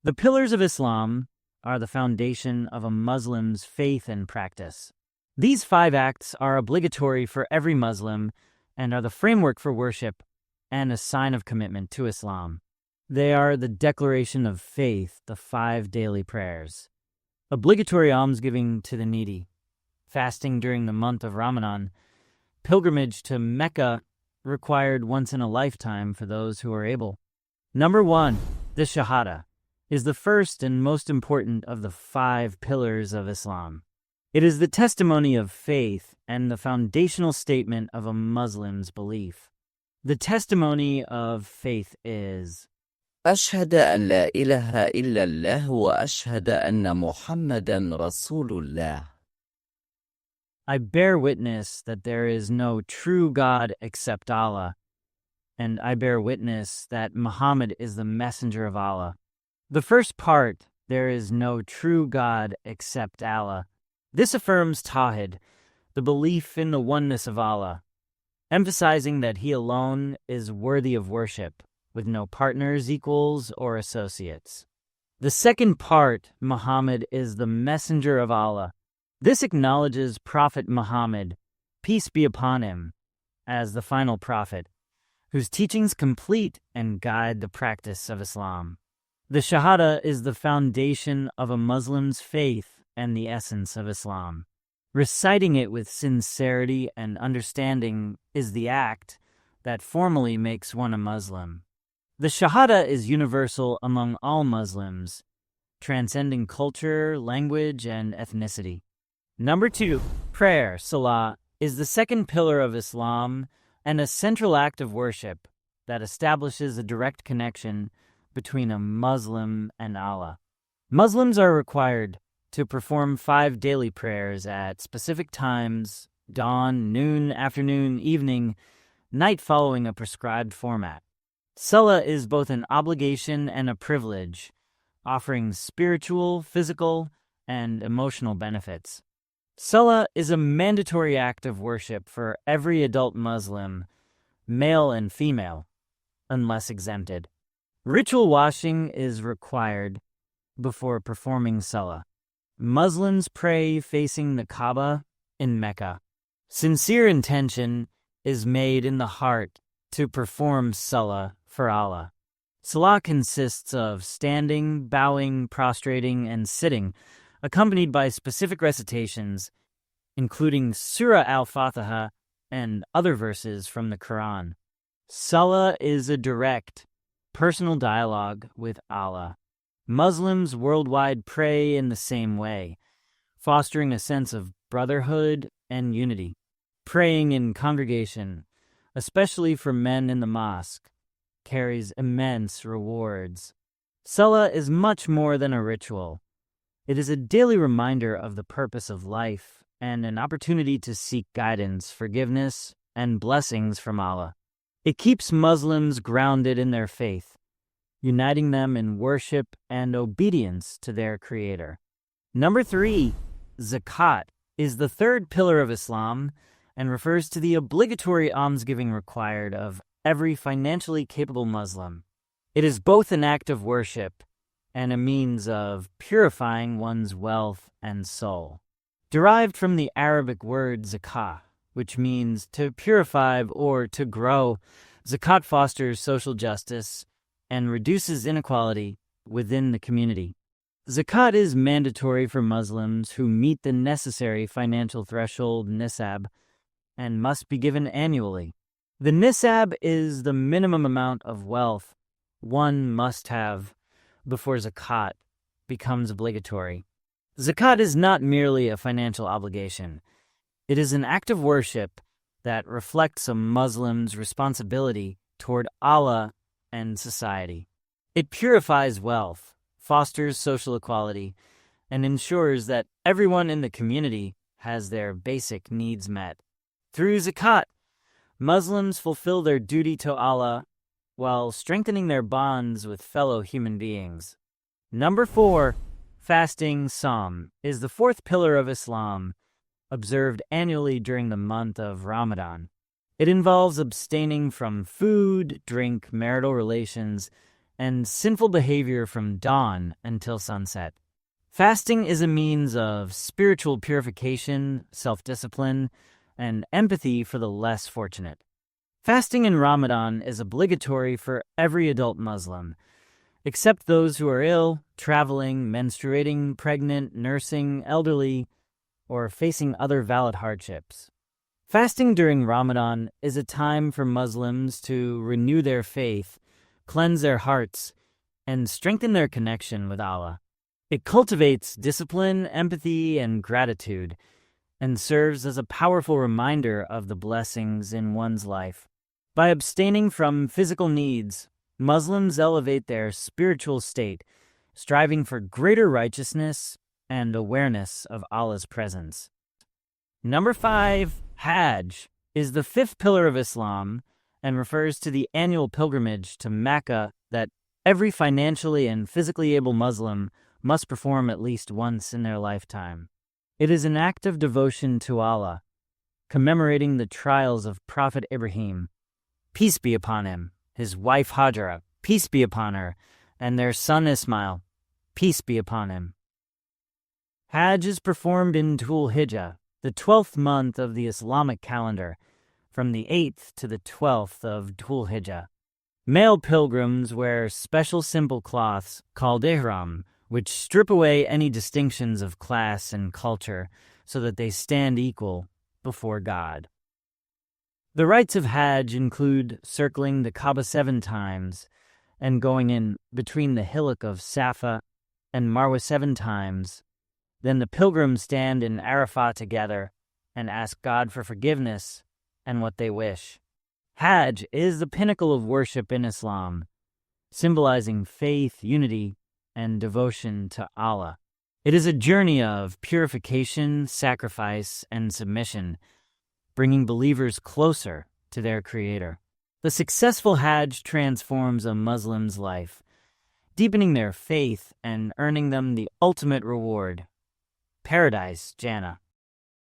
The pillars of Islam are the foundation of a Muslim's faith and practice. These 5 acts are obligatory for every Muslim and are the framework for worship and a sign of commitment to Islam. They are the declaration of faith, the 5 daily prayers, obligatory almsgiving to the needy, fasting during the month of Ramadan, pilgrimage to Mecca required once in a lifetime for those who are able. Number 1, the Shahada, is the first and most important of the 5 pillars of Islam. It is the testimony of faith and the foundational statement of a Muslim's belief. The testimony of faith is أشهد أن لا إله إلا الله وأشهد أن محمدا رسول الله. I bear witness that there is no true God except Allah, and I bear witness that Muhammad is the messenger of Allah. The first part, there is no true God except Allah. This affirms Tawheed, the belief in the oneness of Allah, emphasizing that He alone is worthy of worship, with no partners, equals, or associates. The second part, Muhammad is the messenger of Allah. This acknowledges Prophet Muhammad, peace be upon him, as the final prophet, whose teachings complete and guide the practice of Islam. The Shahada is the foundation of a Muslim's faith and the essence of Islam. Reciting it with sincerity and understanding is the act that formally makes one a Muslim. The Shahada is universal among all Muslims, transcending culture, language, and ethnicity. Number 2, prayer, Salah, is the second pillar of Islam and a central act of worship that establishes a direct connection between a Muslim and Allah. Muslims are required to perform 5 daily prayers at specific times, dawn, noon, afternoon, evening, night, following a prescribed format. Salah is both an obligation and a privilege, offering spiritual, physical, and emotional benefits. Salah is a mandatory act of worship for every adult Muslim, male and female, unless exempted. Ritual washing is required before performing Salah. Muslims pray facing the Kaaba in Mecca. Sincere intention is made in the heart to perform Salah for Allah. Salah consists of standing, bowing, prostrating, and sitting, accompanied by specific recitations, including Surah Al-Fatiha and other verses from the Quran. Salah is a direct, personal dialogue with Allah. Muslims worldwide pray in the same way, fostering a sense of brotherhood and unity. Praying in congregation, especially for men in the mosque, carries immense rewards. Salah is much more than a ritual. It is a daily reminder of the purpose of life and an opportunity to seek guidance, forgiveness, and blessings from Allah. It keeps Muslims grounded in their faith, uniting them in worship and obedience to their Creator. Number 3, Zakat, is the third pillar of Islam and refers to the obligatory almsgiving required of every financially capable Muslim. It is both an act of worship and a means of purifying one's wealth and soul. Derived from the Arabic word zakah, which means to purify or to grow, Zakat fosters social justice and reduces inequality within the community. Zakat is mandatory for Muslims who meet the necessary financial threshold nisab and must be given annually. The nisab is the minimum amount of wealth one must have before zakat becomes obligatory. Zakat is not merely a financial obligation. It is an act of worship that reflects a Muslim's responsibility toward Allah and society. It purifies wealth, fosters social equality, and ensures that everyone in the community has their basic needs met. Through zakat, Muslims fulfill their duty to Allah while strengthening their bonds with fellow human beings. Number 4, fasting, Sawm, is the fourth pillar of Islam, observed annually during the month of Ramadan. It involves abstaining from food, drink, marital relations, and sinful behavior from dawn until sunset. Fasting is a means of spiritual purification, self-discipline, and empathy for the less fortunate. Fasting in Ramadan is obligatory for every adult Muslim, except those who are ill, traveling, menstruating, pregnant, nursing, elderly, or facing other valid hardships. Fasting during Ramadan is a time for Muslims to renew their faith, cleanse their hearts, and strengthen their connection with Allah. It cultivates discipline, empathy, and gratitude, and serves as a powerful reminder of the blessings in one's life. By abstaining from physical needs, Muslims elevate their spiritual state, striving for greater righteousness and awareness of Allah's presence. Number 5, Hajj, is the fifth pillar of Islam and refers to the annual pilgrimage to Mecca that every financially and physically able Muslim must perform at least once in their lifetime. It is an act of devotion to Allah, commemorating the trials of Prophet Ibrahim, peace be upon him, his wife Hajra, peace be upon her, and their son Ismail, peace be upon him. Hajj is performed in Dhul Hijjah, the 12th month of the Islamic calendar, from the 8th to the 12th of Dhul Hijjah. Male pilgrims wear special simple cloths called ihram, which strip away any distinctions of class and culture so that they stand equal before God. The rites of Hajj include circling the Kaaba 7 times and going in between the hillock of Safa and Marwa 7 times. Then the pilgrims stand in Arafah together and ask God for forgiveness and what they wish. Hajj is the pinnacle of worship in Islam, symbolizing faith, unity, and devotion to Allah. It is a journey of purification, sacrifice, and submission, bringing believers closer to their Creator. The successful Hajj transforms a Muslim's life, deepening their faith and earning them the ultimate reward, Paradise, Jannah.